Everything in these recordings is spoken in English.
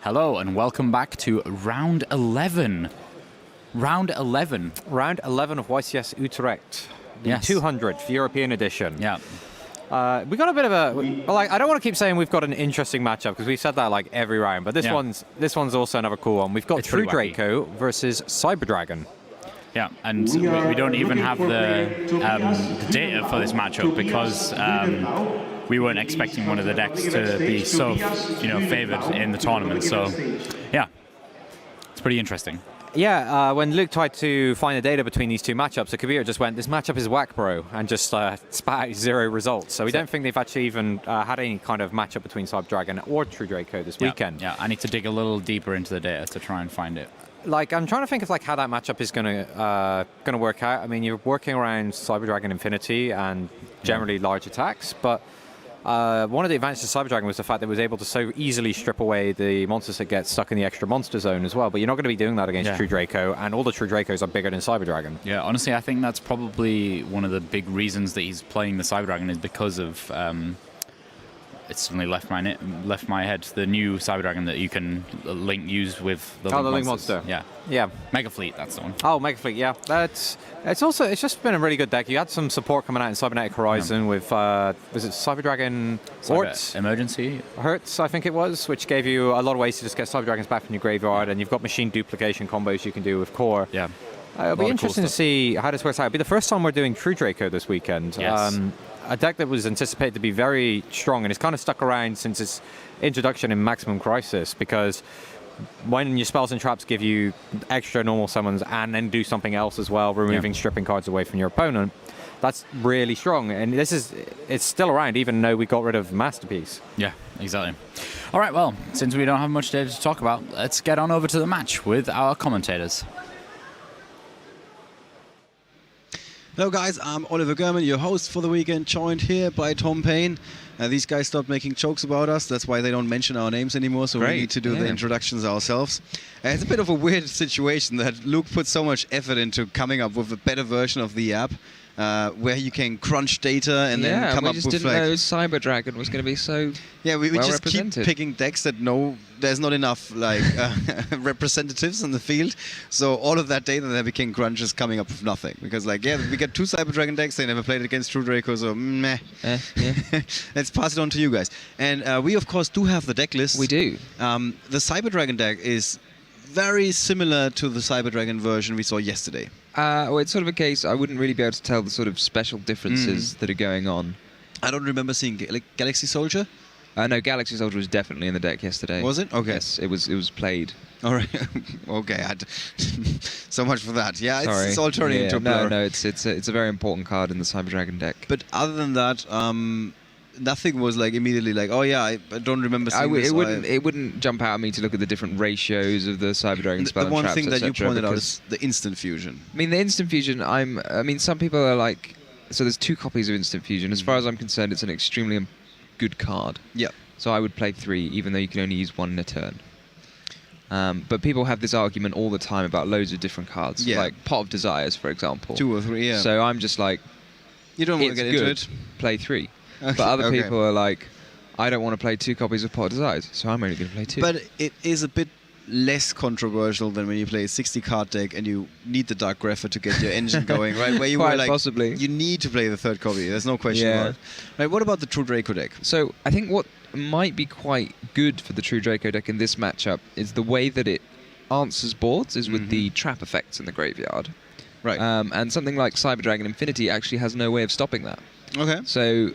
Hello and welcome back to round 11. Round 11. Round 11 of YCS Utrecht, the Yes. 200th European edition. Yeah. We got a bit of a like. I don't want to keep saying we've got an interesting matchup because we've said that like every round, but this one's also another cool one. We've got It's True pretty wacky. Draco versus Cyber Dragon. Yeah, and we don't even have the data for this matchup because we weren't expecting one of the decks to be so, favoured in the tournament. So, yeah, it's pretty interesting. Yeah, when Luke tried to find the data between these two matchups, the computer just went, "This matchup is whack, bro," and just spat out 0 results. So we don't think they've actually even had any kind of matchup between Cyber Dragon or True Draco this weekend. Yeah, I need to dig a little deeper into the data to try and find it. Like, I'm trying to think of like how that matchup is gonna work out. I mean, you're working around Cyber Dragon Infinity and generally large attacks, but one of the advantages of Cyber Dragon was the fact that it was able to so easily strip away the monsters that get stuck in the extra monster zone as well. But you're not going to be doing that against True Draco, and all the True Dracos are bigger than Cyber Dragon. Yeah, honestly, I think that's probably one of the big reasons that he's playing the Cyber Dragon is because of it's suddenly left my head. The new Cyber Dragon that you can use with the Link Monster. Yeah. Mega Fleet, that's the one. Oh, Mega Fleet, yeah. It's just been a really good deck. You had some support coming out in Cybernetic Horizon with was it Cyber Dragon Orts? Emergency? Hertz, I think it was, which gave you a lot of ways to just get Cyber Dragons back from your graveyard, and you've got machine duplication combos you can do with Core. Yeah. It'll be interesting to see how this works out. It'll be the first time we're doing True Draco this weekend. Yes. A deck that was anticipated to be very strong, and it's kind of stuck around since its introduction in Maximum Crisis, because when your spells and traps give you extra normal summons and then do something else as well, removing stripping cards away from your opponent, that's really strong. And it's still around, even though we got rid of Masterpiece. Yeah, exactly. All right, well, since we don't have much data to talk about, let's get on over to the match with our commentators. Hello guys, I'm Oliver Gurman, your host for the weekend, joined here by Tom Payne. These guys stopped making jokes about us, that's why they don't mention our names anymore, so we need to do the introductions ourselves. It's a bit of a weird situation that Luke put so much effort into coming up with a better version of the app, where you can crunch data and then come up with... Yeah, we just didn't know Cyber Dragon was going to be so we just keep represented. picking decks that know there's not enough representatives in the field, so all of that data that became crunch is coming up with nothing, because we got 2 Cyber Dragon decks, they never played against True Draco, so meh. Let's pass it on to you guys. And we of course do have the deck list. We do. The Cyber Dragon deck is very similar to the Cyber Dragon version we saw yesterday. Well, it's sort of a case I wouldn't really be able to tell the sort of special differences that are going on. I don't remember seeing Galaxy Soldier. No, Galaxy Soldier was definitely in the deck yesterday. Was it? Okay. Yes, it was played. All right. Okay. So much for that. Yeah, Sorry. It's all turning into a blur. No, it's a very important card in the Cyber Dragon deck. But other than that, nothing was immediately oh yeah, I don't remember seeing this. It wouldn't jump out at me to look at the different ratios of the Cyber Dragon spell The and one traps, thing that you etc., pointed out is the instant fusion. I mean, the instant fusion, some people are so there's 2 copies of instant fusion. As far as I'm concerned, it's an extremely good card. Yeah. So I would play 3, even though you can only use 1 in a turn. But people have this argument all the time about loads of different cards, like Pot of Desires, for example. 2 or 3, yeah. So I'm just you don't want to get into it. Play 3. Okay, but other people are I don't want to play 2 copies of Pot of Desires, so I'm only going to play 2. But it is a bit less controversial than when you play a 60-card deck and you need the Dark Grapher to get your engine going, right? Where you Quite were possibly. You need to play the 3rd copy. There's no question about it. Right, what about the True Draco deck? So I think what might be quite good for the True Draco deck in this matchup is the way that it answers boards is with the trap effects in the graveyard. Right. And something like Cyber Dragon Infinity actually has no way of stopping that. Okay. So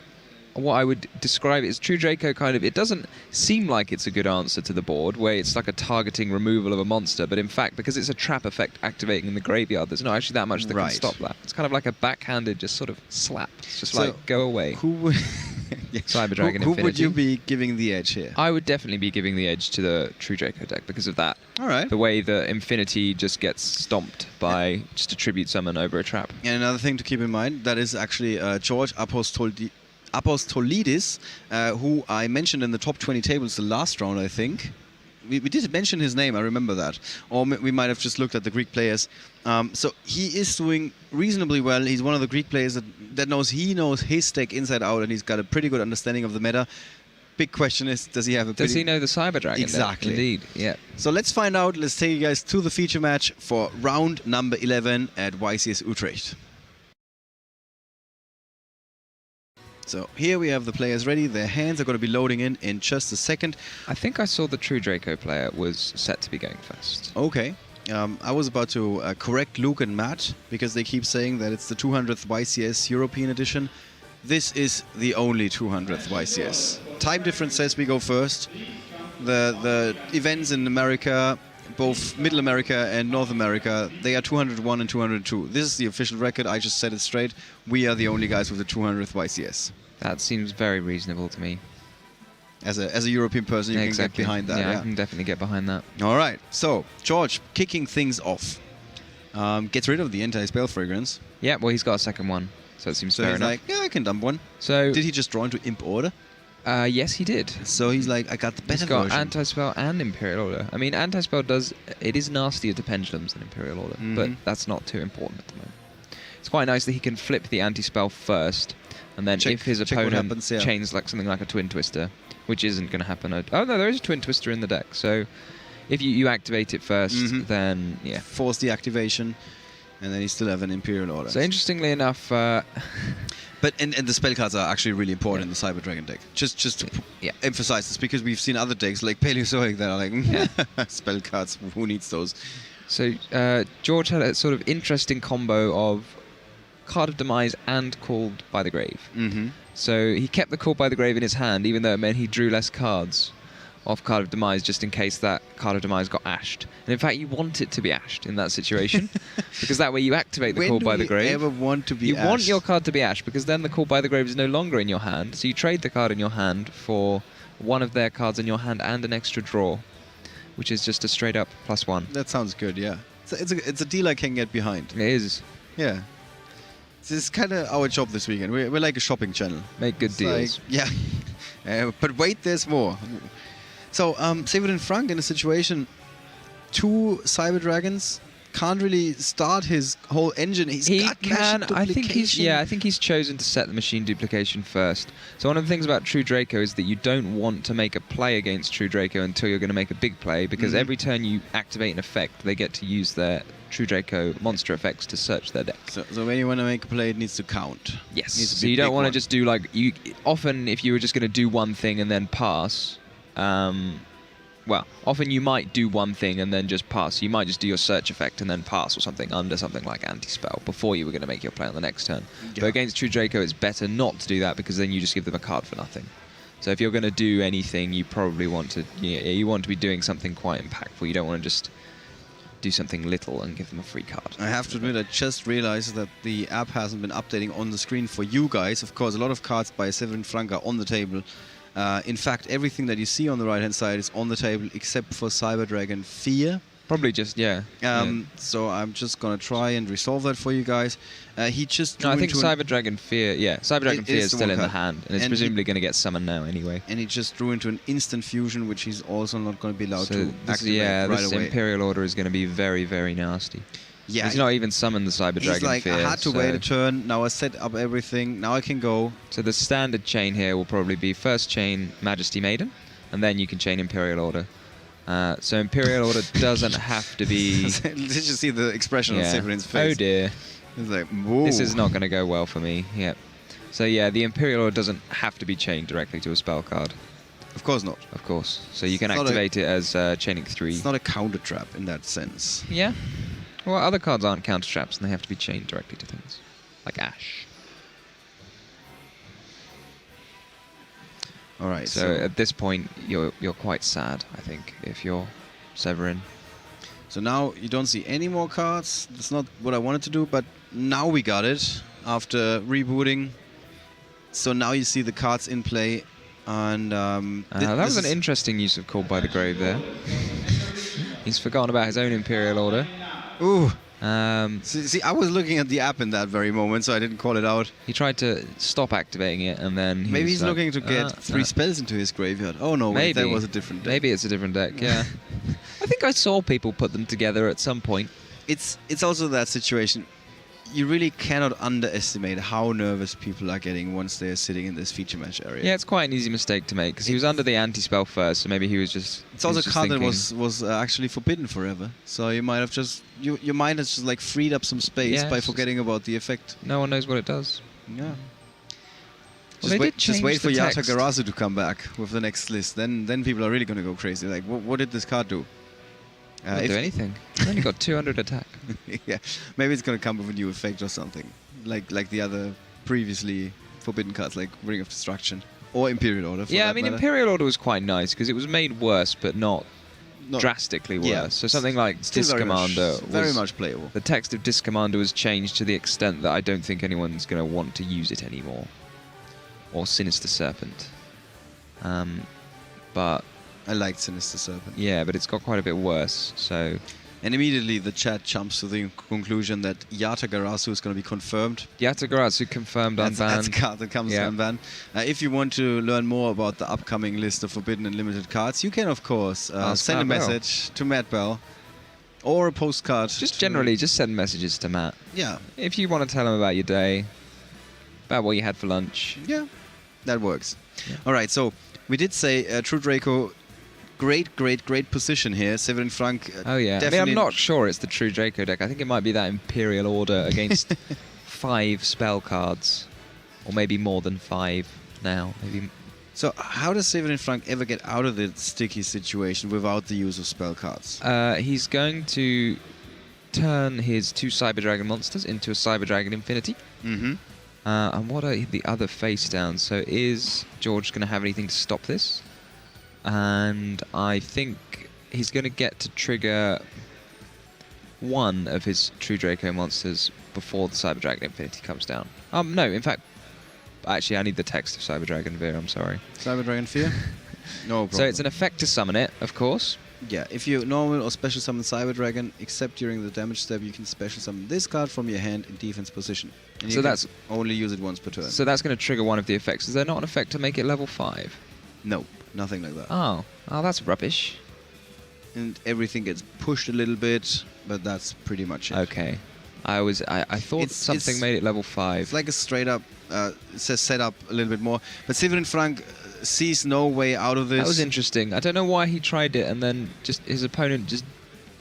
what I would describe is True Draco it doesn't seem like it's a good answer to the board, where it's like a targeting removal of a monster, but in fact, because it's a trap effect activating in the graveyard, there's not actually that much that can stop that. It's kind of like a backhanded just sort of slap. It's just go away. Who would... Cyber Dragon who Infinity. would you be giving the edge here? I would definitely be giving the edge to the True Draco deck because of that. All right. The way that Infinity just gets stomped by just a tribute summon over a trap. And another thing to keep in mind, that is actually George Apostolidis, who I mentioned in the top 20 tables the last round, I think. We did mention his name, I remember that. Or we might have just looked at the Greek players. So he is doing reasonably well. He's one of the Greek players that knows his deck inside out, and he's got a pretty good understanding of the meta. big question is, does he have a Does he know the Cyber Dragon? Exactly. Indeed, yeah. So let's find out. Let's take you guys to the feature match for round number 11 at YCS Utrecht. So here we have the players ready. Their hands are going to be loading in just a second. I think I saw the True Draco player was set to be going first. Okay. I was about to correct Luke and Matt because they keep saying that it's the 200th YCS European edition. This is the only 200th YCS. Time difference says we go first. The events in America, both Middle America and North America, they are 201 and 202. This is the official record. I just said it straight. We are the only guys with the 200th YCS. That seems very reasonable to me. As a European person, you can get behind that. Yeah, I can definitely get behind that. All right. So, George, kicking things off. Gets rid of the anti-spell fragrance. Yeah, well, he's got a second one, so it seems fair enough. Like, yeah, I can dump one. So did he just draw into Imp Order? Yes, he did. So he's like, I got the better He's got version. Anti-Spell and Imperial Order. I mean, Anti-Spell it is nastier to pendulums than Imperial Order, but that's not too important at the moment. It's quite nice that he can flip the anti-spell first, and then if his opponent happens, yeah. chains like something like a Twin Twister, which isn't going to happen. Oh no, there is a Twin Twister in the deck, so if you activate it first, then yeah. Force the activation, and then you still have an Imperial Order. So interestingly enough... But and the spell cards are actually really important in the Cyber Dragon deck. Just to emphasize this, because we've seen other decks like Paleozoic that are like, spell cards, who needs those? So George had a sort of interesting combo of Card of Demise and Called by the Grave. So he kept the Called by the Grave in his hand, even though it meant he drew less cards off Card of Demise, just in case that Card of Demise got ashed. And in fact, you want it to be ashed in that situation, because that way you activate the Called by the Grave. Ever want to be you ashed? want your card to be ashed, because then the Called by the Grave is no longer in your hand, so you trade the card in your hand for one of their cards in your hand and an extra draw, which is just a straight up +1. That sounds good, yeah. It's a deal I can get behind. It is. Yeah. This is kind of our job this weekend. We're like a shopping channel. Make good deals. Like, yeah. But wait, there's more. So, Severin Frank in a situation, 2 Cyber Dragons, can't really start his whole engine. He got machine duplication. I think he's chosen to set the machine duplication first. So one of the things about True Draco is that you don't want to make a play against True Draco until you're going to make a big play, because every turn you activate an effect, they get to use their True Draco monster effects to search their deck. So when you want to make a play, it needs to count. Yes. So you don't want to just do like often if you were just going to do one thing and then pass. Well, often you might do one thing and then just pass. You might just do your search effect and then pass or something under something like anti-spell before you were going to make your play on the next turn. Yeah. But against True Draco, it's better not to do that, because then you just give them a card for nothing. So if you're going to do anything, you probably want to you want to be doing something quite impactful. You don't want to just do something little and give them a free card. I have to admit, I just realized that the app hasn't been updating on the screen for you guys. Of course, a lot of cards by Severin Frank are on the table. In fact, everything that you see on the right-hand side is on the table except for Cyber Dragon Fear. Probably just, So I'm just going to try and resolve that for you guys. He just... I think Cyber Dragon Fear, Cyber Dragon Fear is still in the hand, and it's presumably going to get summoned now anyway. And he just drew into an instant fusion, which he's also not going to be allowed to activate right this away. Imperial Order is going to be very, very nasty. Yeah, he's not even summoned the Cyber Dragon like, Fear. I had to wait a turn, now I set up everything, now I can go. So the standard chain here will probably be first chain Majesty Maiden, and then you can chain Imperial Order. So Imperial Order doesn't have to be... Did you see the expression on Severin's face? Oh dear. It's like, whoa. This is not going to go well for me. Yep. So yeah, the Imperial Order doesn't have to be chained directly to a spell card. Of course not. Of course. So you can activate it as chaining 3. It's not a counter trap in that sense. Yeah. Well, other cards aren't counter traps, and they have to be chained directly to things, like Ash. All right. So at this point, you're quite sad, I think, if you're Severin. So now you don't see any more cards. That's not what I wanted to do, but now we got it after rebooting. So now you see the cards in play, and that was an interesting use of Called by the Grave there. He's forgotten about his own Imperial Order. Ooh. See, I was looking at the app in that very moment, so I didn't call it out. He tried to stop activating it, and then maybe he's looking to get 3 spells into his graveyard. Oh no, wait, that was a different deck. Maybe it's a different deck. Yeah. I think I saw people put them together at some point. It's also that situation. you really cannot underestimate how nervous people are getting once they're sitting in this feature match area. Yeah, it's quite an easy mistake to make because he was under the anti-spell first, so maybe he was just. It's also a card that was actually forbidden forever. So you might have just your mind has just like freed up some space by forgetting about the effect. No one knows what it does. Yeah. Well, just wait for Yata Garasu to come back with the next list. Then people are really going to go crazy. Like, what did this card do? Didn't do anything. It's only got 200 attack. Yeah, maybe it's going to come with a new effect or something, like the other previously forbidden cards, like Ring of Destruction or Imperial Order. Yeah, I mean, Imperial Order was quite nice because it was made worse, but not drastically worse. Yeah, so something like Disc Commander was very much playable. The text of Disc Commander was changed to the extent that I don't think anyone's going to want to use it anymore. Or Sinister Serpent. But I liked Sinister Serpent. Yeah, but it's got quite a bit worse, so... And immediately the chat jumps to the conclusion that Yata Garasu is going to be confirmed. Yata Garasu confirmed unbanned. That's a card that comes unbanned. If you want to learn more about the upcoming list of forbidden and limited cards, you can, of course, send a message to Matt Bell or a postcard. Just generally, just send messages to Matt. Yeah. If you want to tell him about your day, about what you had for lunch. Yeah, that works. Yeah. All right, so we did say True Draco... Great position here. Severin Frank. Oh yeah. I mean, I'm not sure it's the True Draco deck. I think it might be that Imperial Order against 5 spell cards, or maybe more than 5 now. Maybe. So how does Severin Frank ever get out of the sticky situation without the use of spell cards? He's going to turn his 2 Cyber Dragon monsters into a Cyber Dragon Infinity. Mm-hmm. And what are the other face downs? So is George going to have anything to stop this? And I think he's going to get to trigger one of his True Draco monsters before the Cyber Dragon Infinity comes down. No, in fact, actually, I need the text of Cyber Dragon Veer, I'm sorry. Cyber Dragon Fear? No problem. So it's an effect to summon it, of course. Yeah, if you normal or special summon Cyber Dragon, except during the damage step, you can special summon this card from your hand in defense position. And so that's only use it once per turn. So that's going to trigger one of the effects. Is there not an effect to make it level 5? No. Nothing like that. Oh, that's rubbish. And everything gets pushed a little bit, but that's pretty much it. Okay. I thought something made it level 5. It's like a straight up, it says set up a little bit more. But Severin Frank sees no way out of this. That was interesting. I don't know why he tried it and then just his opponent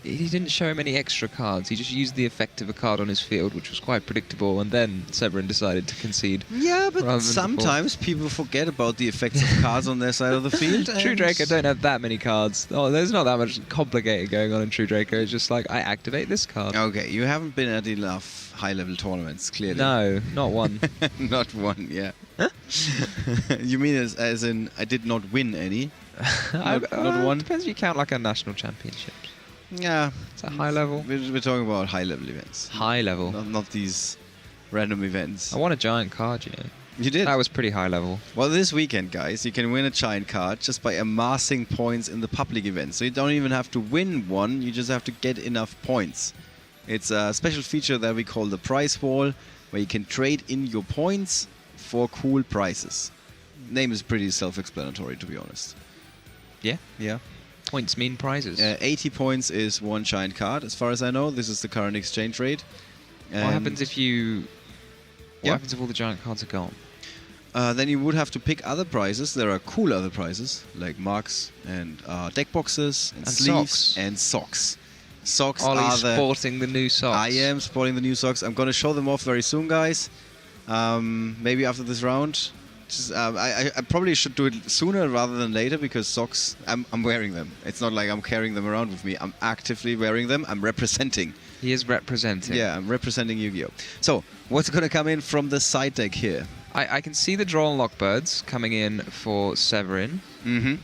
he didn't show him any extra cards. He just used the effect of a card on his field, which was quite predictable, and then Severin decided to concede. Yeah, but sometimes people forget about the effects of cards on their side of the field. True Draco don't have that many cards. Oh, there's not that much complicated going on in True Draco. It's just like, I activate this card. Okay, you haven't been at enough high-level tournaments, clearly. No, not one. Not one, yeah. You mean as in, I did not win any? Not one? Depends if you count like a national championship. Yeah. It's a high level. We're talking about high-level events. High level? Not these random events. I won a giant card, you know. You did? That was pretty high level. Well, this weekend, guys, you can win a giant card just by amassing points in the public event. So you don't even have to win one, you just have to get enough points. It's a special feature that we call the prize wall, where you can trade in your points for cool prizes. Name is pretty self-explanatory, to be honest. Yeah? Yeah. Points mean prizes. 80 points is one giant card, as far as I know. This is the current exchange rate. What happens if you... What happens if all the giant cards are gone? Then you would have to pick other prizes. There are cool other prizes, like marks and deck boxes and sleeves socks. And socks. Socks Ollie's sporting the new socks. I am sporting the new socks. I'm going to show them off very soon, guys. Maybe after this round. I probably should do it sooner rather than later, because socks, I'm wearing them. It's not like I'm carrying them around with me. I'm actively wearing them. I'm representing. He is representing. Yeah, I'm representing Yu-Gi-Oh! So, what's going to come in from the side deck here? I can see the Draw and Lock Birds coming in for Severin. Mm-hmm.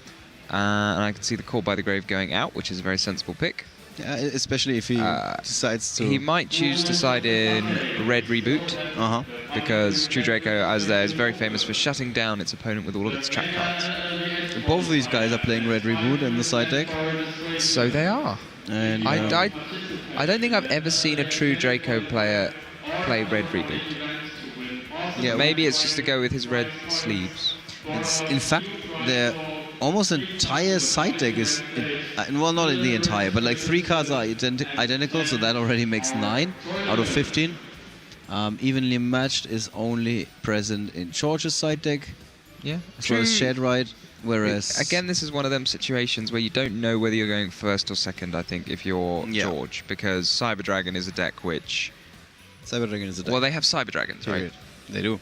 And I can see the Call by the Grave going out, which is a very sensible pick. Yeah, especially if he decides to... He might choose to side in Red Reboot. Uh-huh. Because True Draco, as there, is very famous for shutting down its opponent with all of its trap cards. Both of these guys are playing Red Reboot in the side deck. So they are. And I don't think I've ever seen a True Draco player play Red Reboot. Yeah, maybe it's just to go with his red sleeves. In fact, their almost entire side deck is... well, not the entire, but like 3 cards are identical, so that already makes 9 out of 15. Evenly matched is only present in George's side deck, Yeah. as well as shared right. Whereas Again, this is one of them situations where you don't know whether you're going first or second, I think, if you're George, because Cyber Dragon is a deck which... Cyber Dragon is a deck. Well, they have Cyber Dragons, right? They do.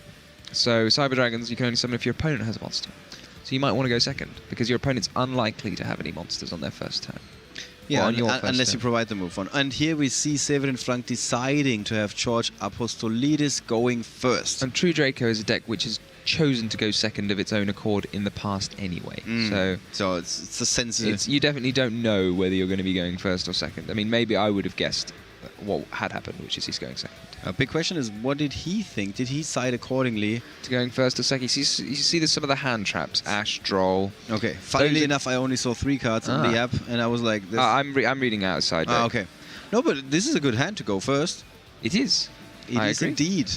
So Cyber Dragons you can only summon if your opponent has a monster. So you might want to go second, because your opponent's unlikely to have any monsters on their first turn. Yeah, on your first unless turn. you provide the move one. And here we see Severin Frank deciding to have George Apostolidis going first. And True Draco is a deck which has chosen to go second of its own accord in the past anyway. So it's a sensitive... You definitely don't know whether you're going to be going first or second. I mean, maybe I would have guessed what had happened, which is he's going second. A big question is, what did he think? Did he side accordingly? To going first or second. You see there's some of the hand traps. Ash, Droll. Okay. Funnily enough, I only saw 3 cards in the app, and I was like... This... I'm reading outside. Okay. No, but this is a good hand to go first. It is. It is indeed.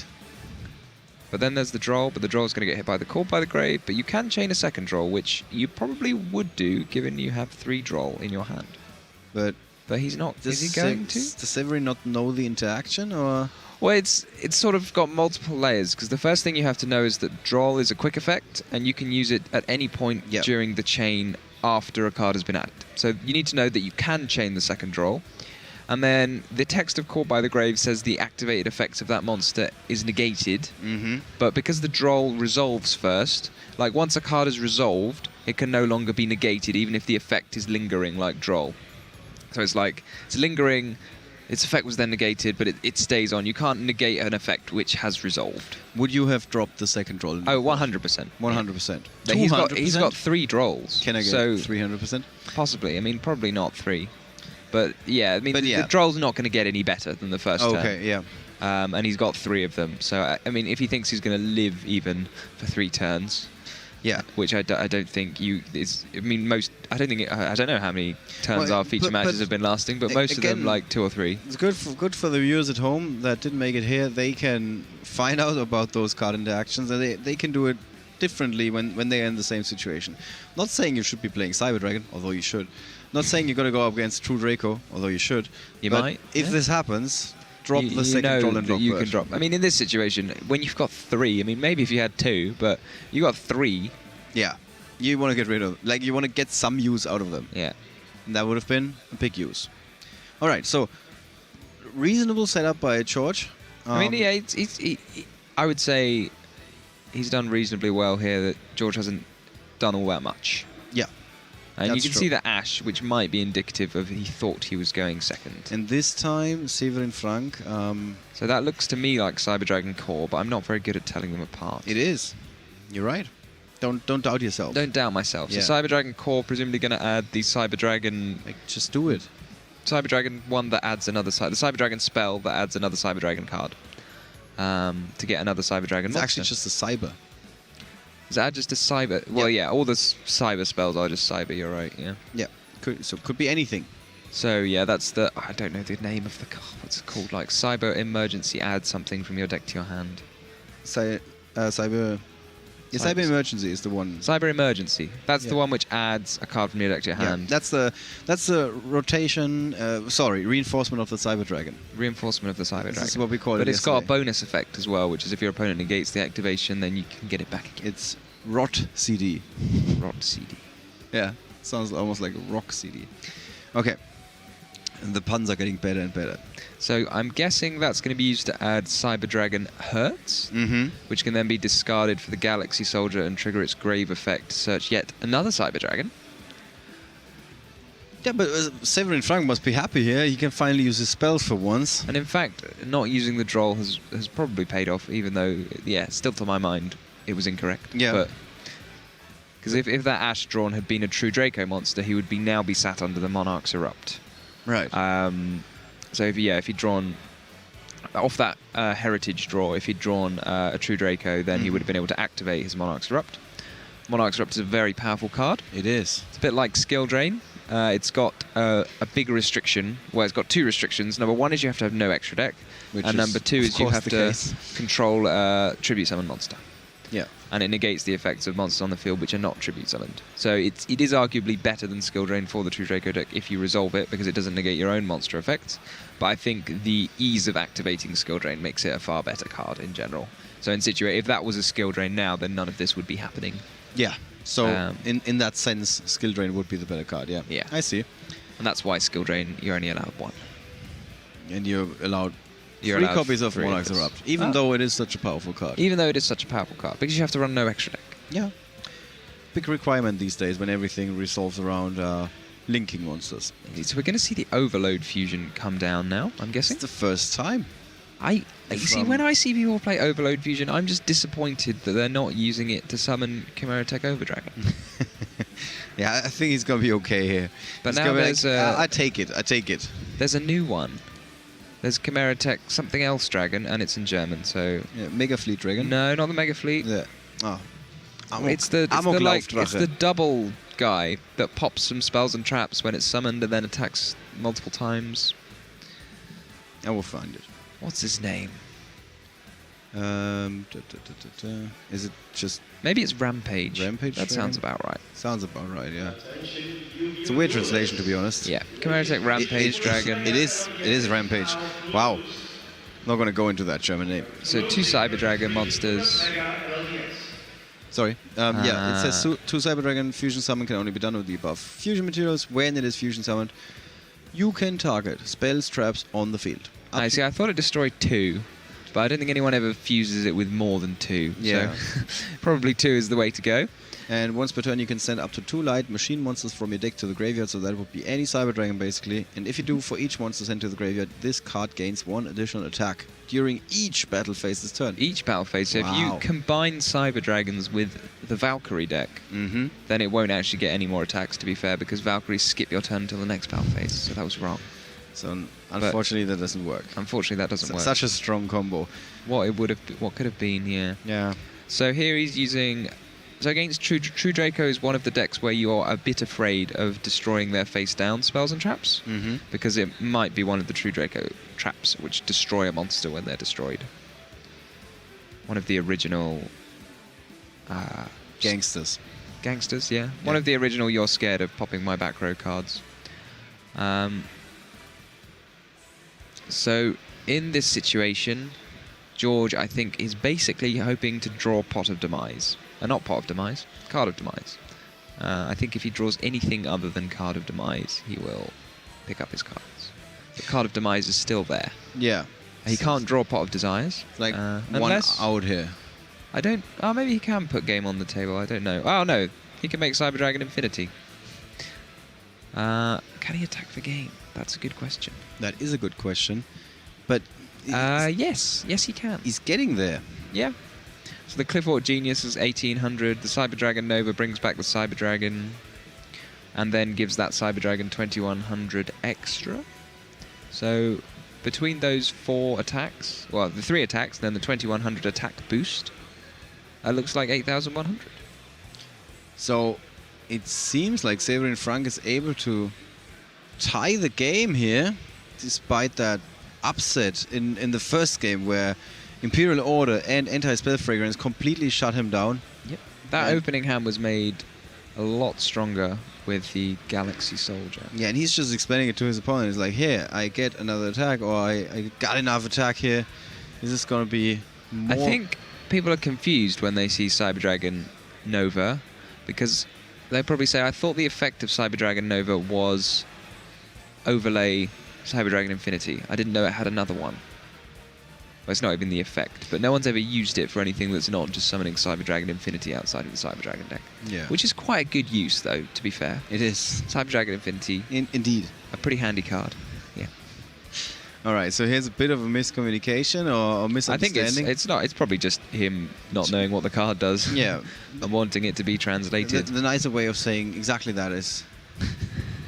But then there's the Droll, but the Droll's going to get hit by the Call by the Grave, but you can chain a second Droll, which you probably would do, given you have 3 Droll in your hand. But he's not. Is he going to? Does Severin not know the interaction, or...? Well, it's sort of got multiple layers, because the first thing you have to know is that Droll is a quick effect, and you can use it at any point during the chain after a card has been added. So you need to know that you can chain the second Droll. And then the text of Caught by the Grave says the activated effects of that monster is negated. But because the Droll resolves first, like once a card is resolved, it can no longer be negated, even if the effect is lingering like Droll. So it's like, it's lingering, its effect was then negated, but it stays on. You can't negate an effect which has resolved. Would you have dropped the second Droll? Oh, 100%. 100%. He's got 3 Drolls. Can I get 300%? Possibly. I mean, probably not 3. But yeah, I mean, the Droll's not going to get any better than the first turn. Okay, yeah. And he's got 3 of them. So, I mean, if he thinks he's going to live even for 3 turns... Yeah, which I don't think you is. I mean, most. I don't think. I don't know how many turns our feature matches have been lasting, but most of them like 2 or 3. It's good for the viewers at home that didn't make it here. They can find out about those card interactions, and they can do it differently when they're in the same situation. Not saying you should be playing Cyber Dragon, although you should. Not saying you're going to go up against True Draco, although you should. You might. If this happens, drop the second Droll and drop you first. can drop. I mean, in this situation, when you've got 3, I mean, maybe if you had 2, but you got 3. Yeah, you want to get rid of, like, you want to get some use out of them. Yeah, and that would have been a big use. All right, so reasonable setup by George. I mean, yeah, I would say he's done reasonably well here. That George hasn't done all that much. Yeah. And you can see the Ash, which might be indicative of he thought he was going second. And this time, Severin Frank. So that looks to me like Cyber Dragon Core, but I'm not very good at telling them apart. It is. You're right. Don't doubt yourself. Don't doubt myself. Yeah. So Cyber Dragon Core presumably going to add the Cyber Dragon... just do it. Cyber Dragon one that adds another... The Cyber Dragon spell that adds another Cyber Dragon card. To get another Cyber Dragon monster. It's actually just a Cyber. Is that just a Cyber? Well, yeah, all the Cyber spells are just Cyber, you're right, yeah. Yeah, could be anything. So, yeah, that's the... I don't know the name of the card. What's it called? Like, Cyber Emergency, add something from your deck to your hand. Cyber... Yeah, Cyber Emergency is the one. Cyber Emergency. That's the one which adds a card from your deck to your hand. That's the rotation... reinforcement of the Cyber Dragon. Reinforcement of the Cyber Dragon. This is what we call it. But it's got a bonus effect as well, which is if your opponent negates the activation, then you can get it back again. It's Rot CD. Rot CD. Yeah, sounds almost like a rock CD. Okay. And the puns are getting better and better. So I'm guessing that's going to be used to add Cyber Dragon Hertz, which can then be discarded for the Galaxy Soldier and trigger its grave effect to search yet another Cyber Dragon. Yeah, but Severin Frank must be happy here. He can finally use his spells for once. And in fact, not using the Droll has probably paid off, even though, yeah, still to my mind, it was incorrect. Yeah. But because if that Ash drawn had been a true Draco monster, he would now be sat under the Monarch's Erupt. Right. So if he'd drawn off that heritage draw, if he'd drawn a true Draco, then he would have been able to activate his Monarch's Erupt. Monarch's Erupt is a very powerful card. It is. It's a bit like Skill Drain. It's got a big restriction. Well, it's got 2 restrictions. Number 1 is you have to have no extra deck, and number 2 is you have to control a tribute summon monster. Yeah. and it negates the effects of monsters on the field which are not tribute summoned. So it is arguably better than Skill Drain for the True Draco deck if you resolve it, because it doesn't negate your own monster effects. But I think the ease of activating Skill Drain makes it a far better card in general. So if that was a Skill Drain now, then none of this would be happening. Yeah. So in that sense, Skill Drain would be the better card. Yeah. Yeah. I see. And that's why Skill Drain, you're only allowed one. And you're allowed 3 copies of Monarch's Erupt, even though it is such a powerful card. Even though it is such a powerful card, because you have to run no extra deck. Yeah. Big requirement these days when everything resolves around linking monsters. So we're going to see the Overload fusion come down now, I'm guessing. It's the first time. You see, when I see people play Overload fusion, I'm just disappointed that they're not using it to summon Chimera Tech Overdragon. Yeah, I think he's going to be okay here. But he's now there's I take it. There's a new one. There's Chimera Tech something else dragon, and it's in German, so... Yeah, Mega Fleet Dragon? No, not the Mega Fleet. Yeah. Oh. It's the double guy that pops some spells and traps when it's summoned and then attacks multiple times. I will find it. What's his name? Is it just... Maybe it's Rampage. Rampage That Dragon? sounds about right. Sounds about right, yeah. It's a weird translation, to be honest. Yeah. Chimera Tech Rampage Dragon. It is Rampage. Wow. Not going to go into that German name. So 2 Cyber Dragon monsters. Sorry. Yeah, it says 2 Cyber Dragon fusion summon can only be done with the above fusion materials. When it is fusion summoned, you can target spells, traps on the field. I see. I thought it destroyed 2, but I don't think anyone ever fuses it with more than 2. Yeah. So probably 2 is the way to go. And once per turn, you can send up to 2 light machine monsters from your deck to the graveyard, so that would be any Cyber Dragon, basically. And if you do, for each monster sent to the graveyard, this card gains 1 additional attack during each battle phase this turn. Each battle phase. So if you combine Cyber Dragons with the Valkyrie deck, then it won't actually get any more attacks, to be fair, because Valkyries skip your turn until the next battle phase, so that was wrong. So unfortunately, that doesn't work. Unfortunately, that doesn't work. Such a strong combo. What could have been, yeah. Yeah. So here he's using... So against True Draco is one of the decks where you're a bit afraid of destroying their face-down spells and traps, because it might be one of the True Draco traps which destroy a monster when they're destroyed. One of the original... Gangsters. Gangsters, yeah. One of the original You're Scared of Popping My Back Row cards. So in this situation, George, I think, is basically hoping to draw Pot of Demise. Not Pot of Demise, Card of Demise. I think if he draws anything other than Card of Demise, he will pick up his cards. The Card of Demise is still there. Yeah. He can't draw Pot of Desires. Like unless, one out here. I don't... Oh, maybe he can put game on the table. I don't know. Oh, no. He can make Cyber Dragon Infinity. Can he attack for game? That's a good question. That is a good question. But... yes. Yes, he can. He's getting there. Yeah. So the Clifford Genius is 1800. The Cyber Dragon Nova brings back the Cyber Dragon. And then gives that Cyber Dragon 2100 extra. So between those 4 attacks... Well, the 3 attacks, then the 2100 attack boost... It looks like 8,100. So it seems like Severin Frank is able to tie the game here, despite that upset in the first game where Imperial Order and Anti-Spell Fragrance completely shut him down. Yep. That opening hand was made a lot stronger with the Galaxy Soldier. Yeah, and he's just explaining it to his opponent. He's like, here, I get another attack, or I got enough attack here. Is this going to be more... I think people are confused when they see Cyber Dragon Nova, because they probably say, I thought the effect of Cyber Dragon Nova was overlay Cyber Dragon Infinity. I didn't know it had another one. Well, it's not even the effect, but no one's ever used it for anything that's not just summoning Cyber Dragon Infinity outside of the Cyber Dragon deck. Yeah. Which is quite a good use, though, to be fair. It is. Cyber Dragon Infinity. Indeed. A pretty handy card. Yeah. All right, so here's a bit of a miscommunication or misunderstanding. I think it's not. It's probably just him not knowing what the card does. Yeah. And wanting it to be translated. The nicer way of saying exactly that is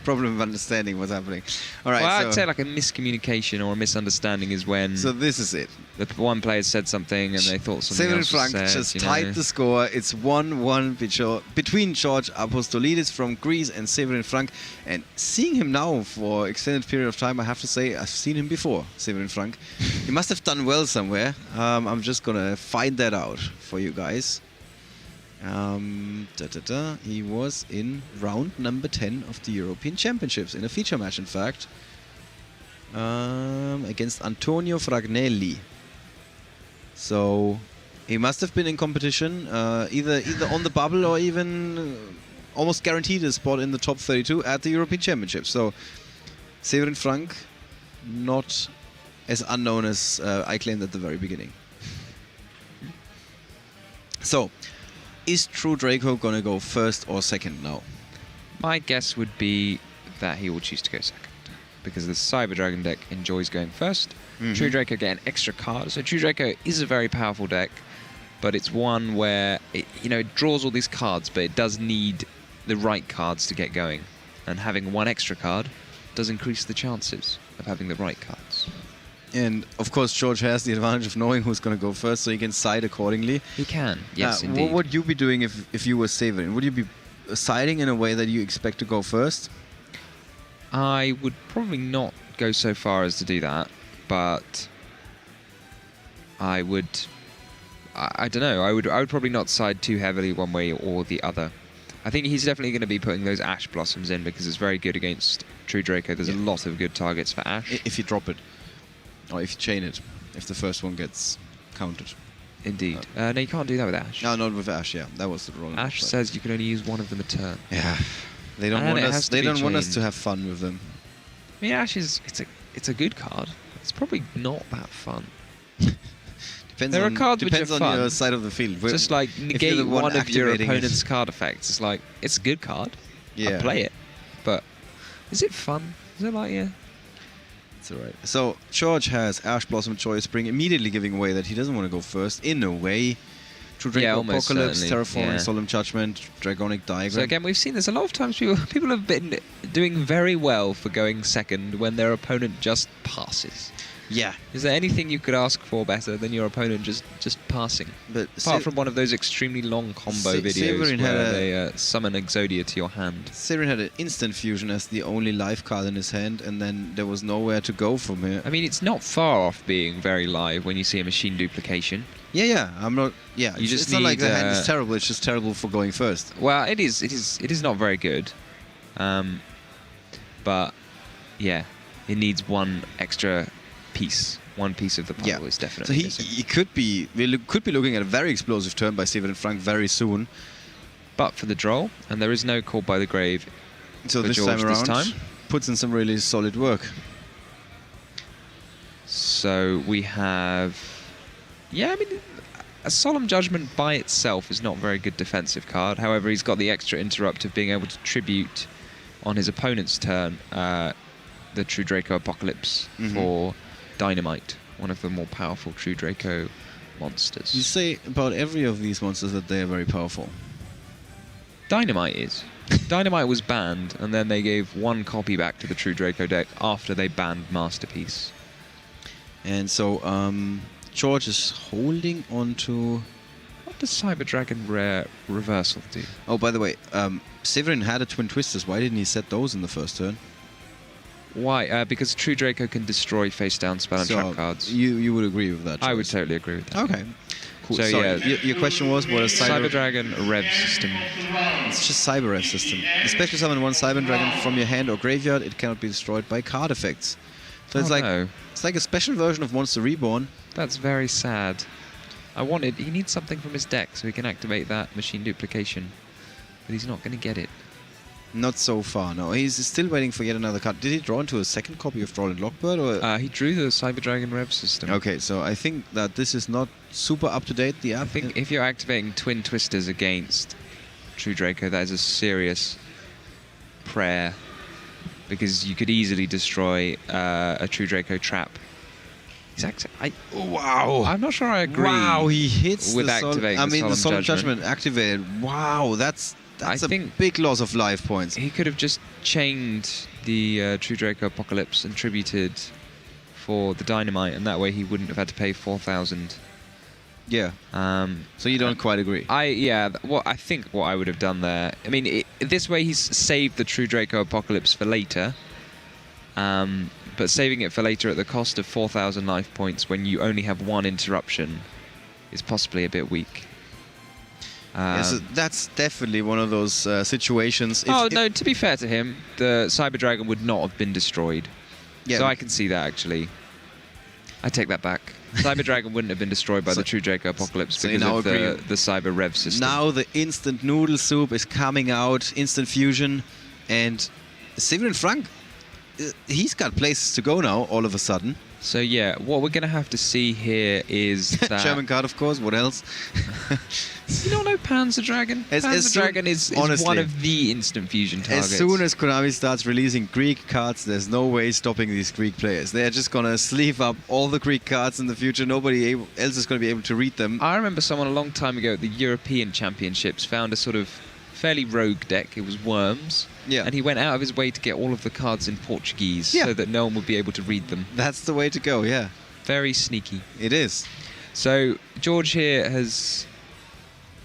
problem of understanding what's happening. All right. Well, so I'd say like a miscommunication or a misunderstanding is when. So this is it. The one player said something and they thought something Severin else was Frank said, just tied the score. It's 1-1 between George Apostolidis from Greece and Severin Frank. And seeing him now for extended period of time, I have to say I've seen him before, Severin Frank. He must have done well somewhere. I'm just going to find that out for you guys. He was in round number 10 of the European Championships, in a feature match, in fact, against Antonio Fragnelli. So he must have been in competition, either on the bubble or even almost guaranteed a spot in the top 32 at the European Championships. So Severin Frank, not as unknown as I claimed at the very beginning. So, is True Draco gonna go first or second now? My guess would be that he will choose to go second, because the Cyber Dragon deck enjoys going first. True Draco get an extra card, so True Draco is a very powerful deck, but it's one where it draws all these cards, but it does need the right cards to get going, and having one extra card does increase the chances of having the right cards. And of course, George has the advantage of knowing who's going to go first, so he can side accordingly. He can, yes, indeed. What would you be doing if you were Severin? Would you be siding in a way that you expect to go first? I would probably not go so far as to do that, but I would. I don't know. I would probably not side too heavily one way or the other. I think he's definitely going to be putting those Ash Blossoms in because it's very good against True Draco. There's a lot of good targets for Ash. If you drop it. Or if you chain it, if the first one gets counted. Indeed. No, you can't do that with Ash. No, not with Ash. Yeah, that was the wrong. Ash says you can only use one of them a turn. Yeah, they don't want us. They don't want us to have fun with them. I mean, Ash is it's a good card. It's probably not that fun. There are cards which are fun. Depends on your side of the field. Just like negate one of your opponent's card effects. It's like it's a good card. Yeah. I play it, but is it fun? Is it like It's alright. So George has Ash Blossom Choice Spring, immediately giving away that he doesn't want to go first. In a way, True Draco Apocalypse, Terraforming Solemn Judgment, Dragonic Diagram. So again, we've seen this a lot of times. People have been doing very well for going second when their opponent just passes. Yeah. Is there anything you could ask for better than your opponent just passing? But apart from one of those extremely long combo videos where they summon Exodia to your hand. Severin had an instant fusion as the only live card in his hand, and then there was nowhere to go from here. I mean, it's not far off being very live when you see a machine duplication. Yeah. I'm not. Yeah. It's not like the hand is terrible. It's just terrible for going first. Well, it is not very good. But yeah, it needs one extra piece. One piece of the puzzle is definitely missing. So he could be looking at a very explosive turn by Severin Frank very soon. But for the draw, and there is no Call by the Grave. So this time around, puts in some really solid work. So we have, I mean, a Solemn Judgment by itself is not a very good defensive card. However, he's got the extra interrupt of being able to tribute on his opponent's turn the True Draco Apocalypse for Dynamite, one of the more powerful True Draco monsters. You say about every of these monsters that they are very powerful. Dynamite is. Dynamite was banned, and then they gave one copy back to the True Draco deck after they banned Masterpiece. And so George is holding on to... What does Cyber Dragon Rare Reversal do? Oh, by the way, Severin had a Twin Twisters. Why didn't he set those in the first turn? Why? Because True Draco can destroy face-down spell and trap cards. You would agree with that choice? I would totally agree with that. Okay. Cool. So yeah, your question was what a Cyber Dragon Rev system. It's just Cyber Rev system. Especially summon one Cyber Dragon from your hand or graveyard. It cannot be destroyed by card effects. So it's like a special version of Monster Reborn. That's very sad. He needs something from his deck so he can activate that machine duplication, but he's not going to get it. Not so far, no. He's still waiting for yet another card. Did he draw into a second copy of Droll and Lockbird? Or? He drew the Cyber Dragon Rev system. Okay, so I think that this is not super up-to-date. I think if you're activating Twin Twisters against True Draco, that is a serious prayer, because you could easily destroy a True Draco trap. Wow! I'm not sure I agree. Wow, he hits with activating the Solemn Judgment activated. Wow, that's a big loss of life points. He could have just chained the True Draco Apocalypse and tributed for the Dynamite, and that way he wouldn't have had to pay 4,000. Yeah. So you don't quite agree? I think what I would have done there. I mean, this way he's saved the True Draco Apocalypse for later. But saving it for later at the cost of 4,000 life points when you only have one interruption is possibly a bit weak. So that's definitely one of those situations. No, to be fair to him, the Cyber Dragon would not have been destroyed. Yeah. So I can see that, actually. I take that back. Cyber Dragon wouldn't have been destroyed by the True Draco Apocalypse because of the Cyber Rev system. Now the instant noodle soup is coming out, instant fusion, and Severin Frank, he's got places to go now all of a sudden. So yeah, what we're going to have to see here is that... German card, of course, what else? You don't know Panzer Dragon? Panzer Dragon is one of the instant fusion targets. As soon as Konami starts releasing Greek cards, there's no way stopping these Greek players. They're just going to sleeve up all the Greek cards in the future. Nobody else is going to be able to read them. I remember someone a long time ago at the European Championships found a sort of fairly rogue deck. It was Worms. Yeah. And he went out of his way to get all of the cards in Portuguese so that no one would be able to read them. That's the way to go, yeah. Very sneaky. It is. So George here has...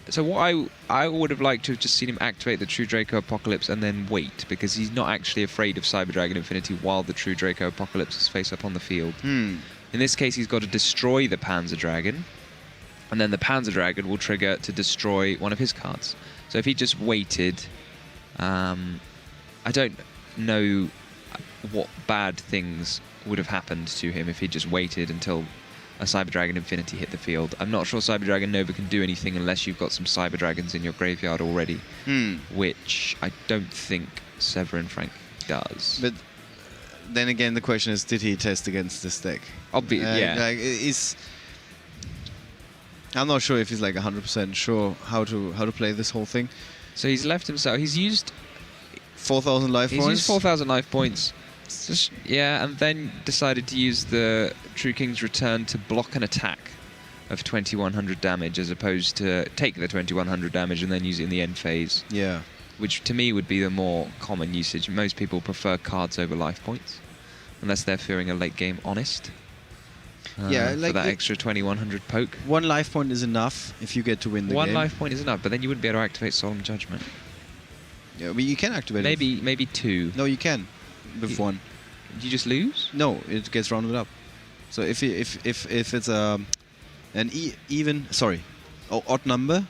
So what I would have liked to have just seen him activate the True Draco Apocalypse and then wait, because he's not actually afraid of Cyber Dragon Infinity while the True Draco Apocalypse is face up on the field. In this case, he's got to destroy the Panzer Dragon, and then the Panzer Dragon will trigger to destroy one of his cards. So if he just waited... I don't know what bad things would have happened to him if he just waited until a Cyber Dragon Infinity hit the field. I'm not sure Cyber Dragon Nova can do anything unless you've got some Cyber Dragons in your graveyard already, which I don't think Severin Frank does. But then again, the question is, did he test against this deck? Obviously, yeah. Like, I'm not sure if he's like 100% sure how to play this whole thing. So he's left himself. He's used 4,000 life points. He's used 4,000 life points. And then decided to use the True King's Return to block an attack of 2,100 damage, as opposed to take the 2,100 damage and then use it in the end phase. Yeah. Which to me would be the more common usage. Most people prefer cards over life points, unless they're fearing a late game honest. Like for that extra 2,100 poke. One life point is enough if you get to win the game. One life point is enough, but then you wouldn't be able to activate Solemn Judgment. Yeah, but you can activate it. Maybe two. No, you can with one. You just lose? No, it gets rounded up. So if it's an odd number,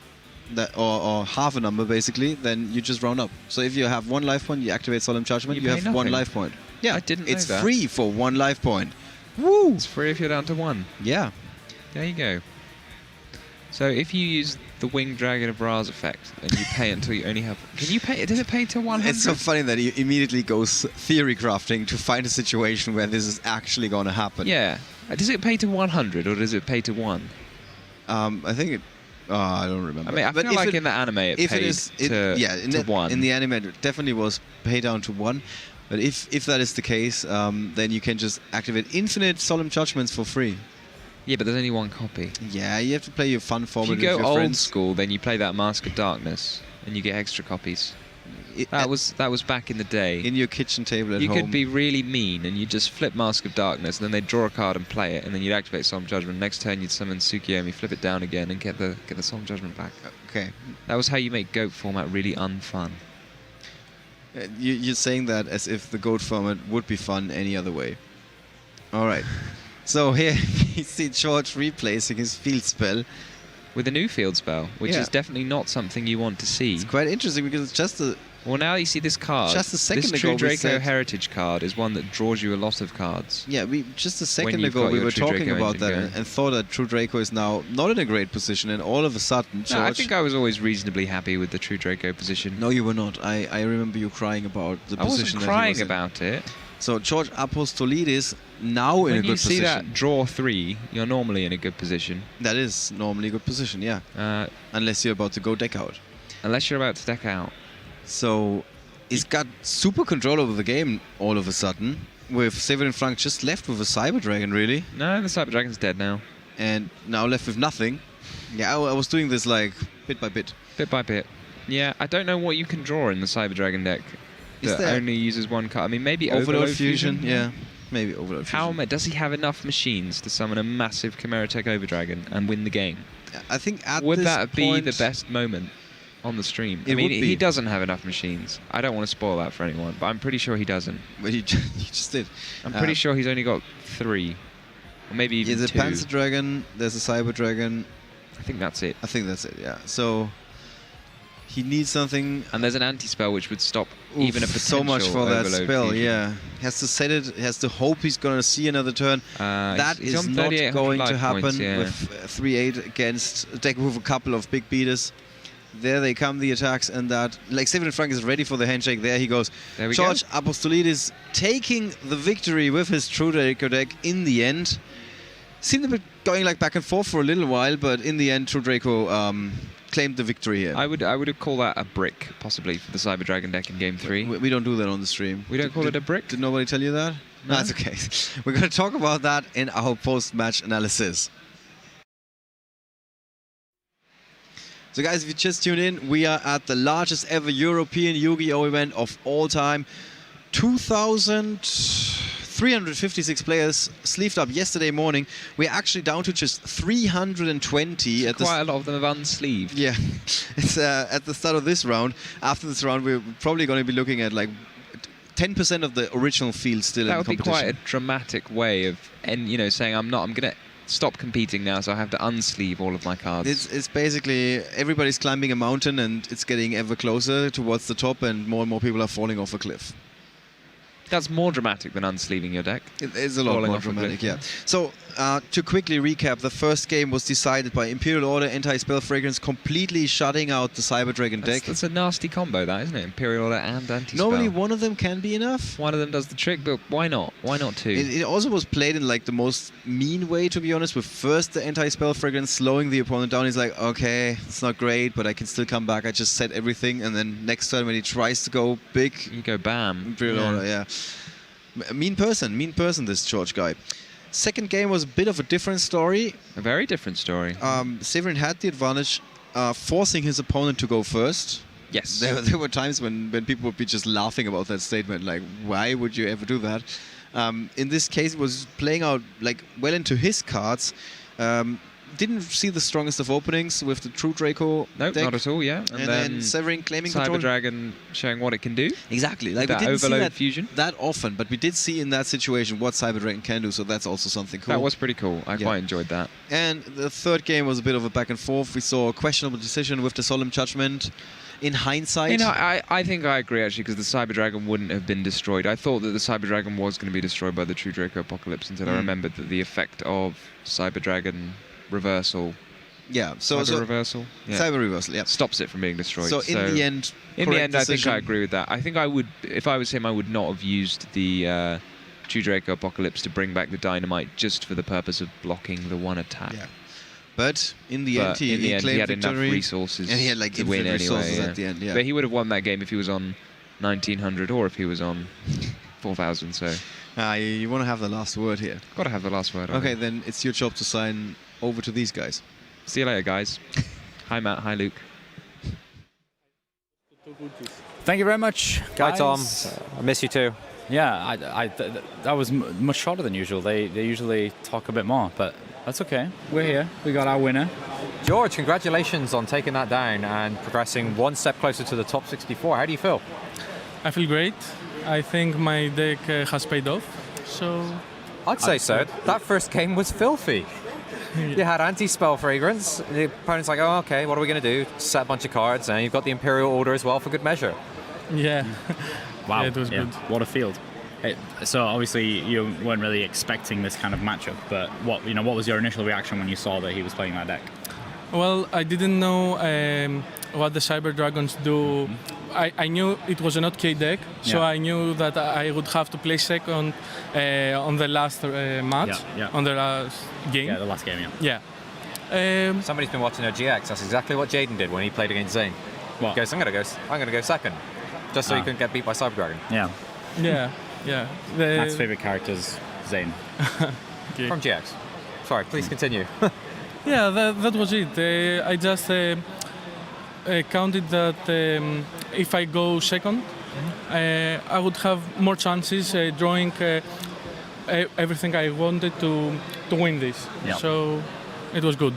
or half a number basically, then you just round up. So if you have one life point, you activate Solemn Judgment, you have nothing. one life point. Yeah, I didn't know it's that. free for one life point. Woo! It's free if you're down to one. Yeah. There you go. So if you use the Winged Dragon of Ra's effect and you pay until you only have... Can you pay... Does it pay to 100? It's so funny that he immediately goes theory crafting to find a situation where this is actually going to happen. Yeah. Does it pay to 100 or does it pay to 1? I think it... I don't remember. I mean, I feel like in the anime it paid to 1. In the anime it definitely was paid down to 1. But if that is the case, then you can just activate infinite Solemn Judgments for free. Yeah, but there's only one copy. Yeah, you have to play your fun format with your friends. If you go old friends. school, then you play that Mask of Darkness, and you get extra copies. That was back in the day. In your kitchen table at home. You could be really mean, and you just flip Mask of Darkness, and then they'd draw a card and play it, and then you'd activate Solemn Judgment. Next turn, you'd summon Tsukiyomi, flip it down again, and get the Solemn Judgment back. Okay. That was how you make GOAT format really unfun. You're saying that as if the GOAT format would be fun any other way. All right. So here we see George replacing his field spell with a new field spell, which is definitely not something you want to see. It's quite interesting because it's just a... Well, now you see this card. Just a second this ago True we Draco said... Heritage card is one that draws you a lot of cards. Yeah, just a second ago we were talking about that and thought that True Draco is now not in a great position, and all of a sudden George... No, I think I was always reasonably happy with the True Draco position. No, you were not. I remember you crying about the position that he was in. I wasn't crying about it. So George Apostolidis now in a good position. When you see that draw 3, you're normally in a good position. That is normally a good position, yeah. Unless you're about to go deck out. Unless you're about to deck out. So he's got super control over the game all of a sudden, with Severin Frank just left with a Cyber Dragon, really. No, the Cyber Dragon's dead now. And now left with nothing. Yeah, I was doing this like bit by bit. Bit by bit. Yeah, I don't know what you can draw in the Cyber Dragon deck. That only uses one card. I mean, maybe Overload Fusion. Yeah, maybe Overload Fusion. Does he have enough machines to summon a massive Chimeratech Overdragon and win the game? I think would that be the best moment on the stream? I mean, he doesn't have enough machines. I don't want to spoil that for anyone, but I'm pretty sure he doesn't. But he just did. I'm pretty sure he's only got 3, or maybe even 2. There's a Panzer Dragon. There's a Cyber Dragon. I think that's it. Yeah. So. He needs something. And there's an anti-spell which would stop even a potential so much for that overload spell, fusion. yeah. Has to set it, has to hope he's going to see another turn. That he's is on not 3,800 going to life happen points, yeah. with 3-8 against a deck with a couple of big beaters. There they come, the attacks, and that, like, Severin Frank is ready for the handshake. There he goes. There we George Apostolidis taking the victory with his True Draco deck in the end. Seemed a bit going like back and forth for a little while, but in the end, True Draco claimed the victory here. I would call that a brick, possibly, for the Cyber Dragon deck in Game 3. We don't do that on the stream. We don't call it a brick? Did nobody tell you that? No, that's okay. We're going to talk about that in our post-match analysis. So guys, if you just tuned in, we are at the largest ever European Yu-Gi-Oh! Event of all time. 2,356 players sleeved up yesterday morning. We're actually down to just 320. Quite a lot of them have unsleeved. Yeah, it's at the start of this round. After this round, we're probably going to be looking at like 10% of the original field still in the competition. That would be quite a dramatic way of, saying I'm going to stop competing now, so I have to unsleeve all of my cards. It's basically everybody's climbing a mountain and it's getting ever closer towards the top, and more people are falling off a cliff. That's more dramatic than unsleeving your deck. It is a lot more dramatic, yeah. So, to quickly recap, the first game was decided by Imperial Order Anti-Spell Fragrance, completely shutting out the Cyber Dragon deck. That's a nasty combo, that, isn't it? Imperial Order and Anti-Spell. Normally one of them can be enough. One of them does the trick, but why not? Why not two? It also was played in like the most mean way, to be honest, with first the Anti-Spell Fragrance slowing the opponent down. He's like, okay, it's not great, but I can still come back. I just set everything, and then next turn when he tries to go big, you go bam. Imperial Order, yeah. Mean person, this George guy. Second game was a bit of a different story. A very different story. Severin had the advantage, forcing his opponent to go first. Yes. There were times when people would be just laughing about that statement, like, why would you ever do that? In this case, it was playing out like well into his cards. Didn't see the strongest of openings with the True Draco deck. Nope, not at all, yeah. And then Severin claiming control. Cyber Dragon showing what it can do. Exactly. Like, that we didn't see overload fusion. that often, but we did see in that situation what Cyber Dragon can do, so that's also something cool. That was pretty cool. I quite enjoyed that. And the third game was a bit of a back and forth. We saw a questionable decision with the Solemn Judgment. In hindsight, I think I agree, actually, because the Cyber Dragon wouldn't have been destroyed. I thought that the Cyber Dragon was going to be destroyed by the True Draco Apocalypse until I remembered that the effect of Cyber Dragon reversal. Yeah, Cyber reversal. Yeah. Cyber reversal, yeah. Stops it from being destroyed. So in the end, I think I agree with that. I think I would, if I was him, I would not have used the True Draco Apocalypse to bring back the Dynamite just for the purpose of blocking the one attack. Yeah. But in the end, he claimed had victory. enough resources and he had like to win resources anyway. at the end, yeah. But he would have won that game if he was on 1900 or if he was on 4000. So you want to have the last word here. Got to have the last word. Okay, then it's your job to sign over to these guys. See you later, guys. Hi, Matt. Hi, Luke. Thank you very much, guys. Bye, Tom. I miss you too. Yeah, that was much shorter than usual. They usually talk a bit more, but that's okay. We're here. We got our winner. George, congratulations on taking that down and progressing one step closer to the top 64. How do you feel? I feel great. I think my deck has paid off. So I'd say so. That first game was filthy. You had anti-spell fragrance. The opponent's like, oh, okay, what are we going to do? Set a bunch of cards, and you've got the Imperial Order as well for good measure. yeah. Wow, Yeah, it was good. What a field. So obviously you weren't really expecting this kind of matchup, but what was your initial reaction when you saw that he was playing that deck? Well, I didn't know what the Cyber Dragons do. I knew it was an OTK deck, so I knew that I would have to play second on the last match, on the last game. Yeah, the last game, yeah. Somebody's been watching their GX. That's exactly what Jaden did when he played against Zane. What? He goes, I'm gonna go second, just so he couldn't get beat by Cyber Dragon. Yeah. Yeah. Matt's favourite character is Zane. Okay. From GX. Sorry, please continue. Yeah, that was it. I just counted that if I go second, I would have more chances drawing everything I wanted to win this. Yeah. So it was good.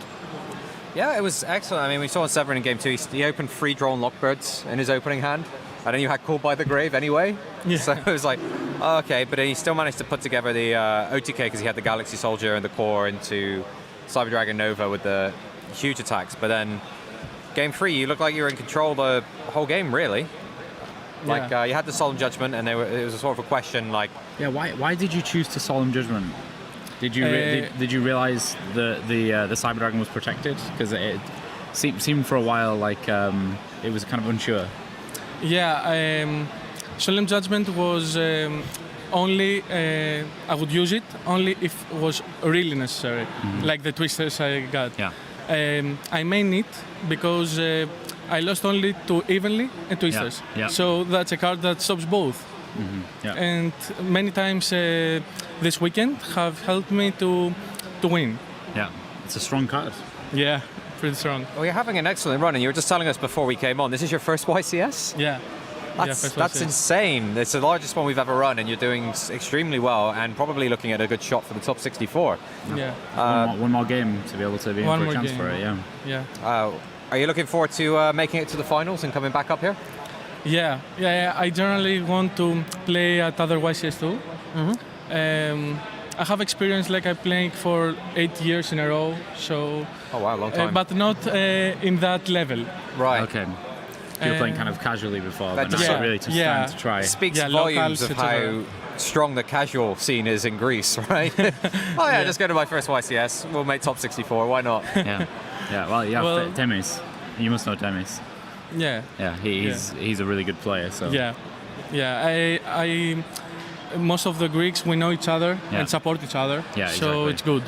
Yeah, it was excellent. I mean, we saw in Severin in game 2, he opened 3 drawn Lockbirds in his opening hand, and then you had Called by the Grave anyway. Yeah. So it was like, oh, okay, but he still managed to put together the OTK because he had the Galaxy Soldier and the core into Cyber Dragon Nova with the huge attacks. But then game 3, you looked like you were in control the whole game, really. Like you had the solemn judgment, and it was a sort of a question like, yeah. Why did you choose to solemn judgment? Did you did you realize the Cyber Dragon was protected? Because it seemed for a while like it was kind of unsure. Yeah, solemn judgment was only I would use it only if it was really necessary, like the twisters I got. Yeah. I main it because I lost only to evenly and twisters. Yeah. So that's a card that stops both. Yeah. And many times this weekend have helped me to win. Yeah. It's a strong card. Yeah, pretty strong. well, you're having an excellent run, and you were just telling us before we came on, this is your first YCS? Yeah. That's insane. It's the largest one we've ever run, and you're doing extremely well, and probably looking at a good shot for the top 64. Yeah. One more game to be able to be in One for a more chance game. for it. Yeah. Yeah. Are you looking forward to making it to the finals and coming back up here? Yeah. I generally want to play at other YCS too. I have experience like I'm playing for 8 years in a row, so. Oh wow, long time. But not in that level. Right. Okay. You were playing kind of casually before, That but just- now really to stand to try. Speaks Yeah, volumes locals, of etc. how strong the casual scene is in Greece, right? Oh yeah, just go to my first YCS. We'll make top 64. Why not? Yeah. Well, you have Well- Temis. You must know Temis. Yeah. Yeah, he's a really good player. So Yeah. I most of the Greeks we know each other Yeah. and support each other. Yeah, So exactly. it's good.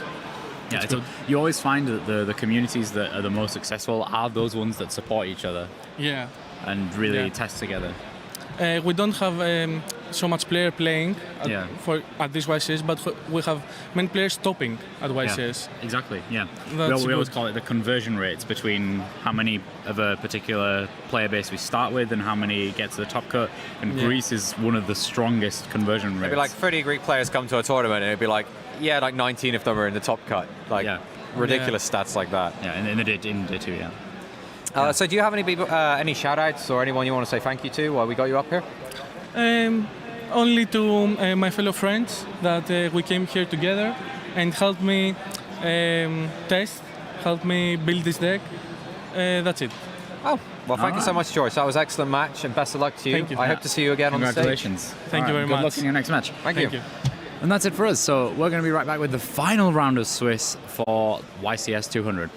yeah, you always find that the communities that are the most successful are those ones that support each other Yeah. and really Yeah. test together. We don't have so much player playing at this YCS, but we have many players stopping at YCS. Yeah, exactly. Yeah. That's We always good. call it the conversion rates between how many of a particular player base we start with and how many get to the top cut. And Yeah. Greece is one of the strongest conversion rates. It'd be like 30 Greek players come to a tournament, and it'd be like, yeah, like 19 of them are in the top cut. Like Yeah. ridiculous stats like that. Yeah, in the day too. Yeah. So do you have any people, any shout outs or anyone you want to say thank you to while we got you up here? Only to my fellow friends that we came here together and helped me test, helped me build this deck. That's it. Oh, well, thank you so Alright. much, George. That was excellent match, and best of luck to you. Thank you. I hope to see you again on the stage. Congratulations. Thank you very Good much. luck in your next match. Thank Thank you. you. And that's it for us. So we're going to be right back with the final round of Swiss for YCS 200.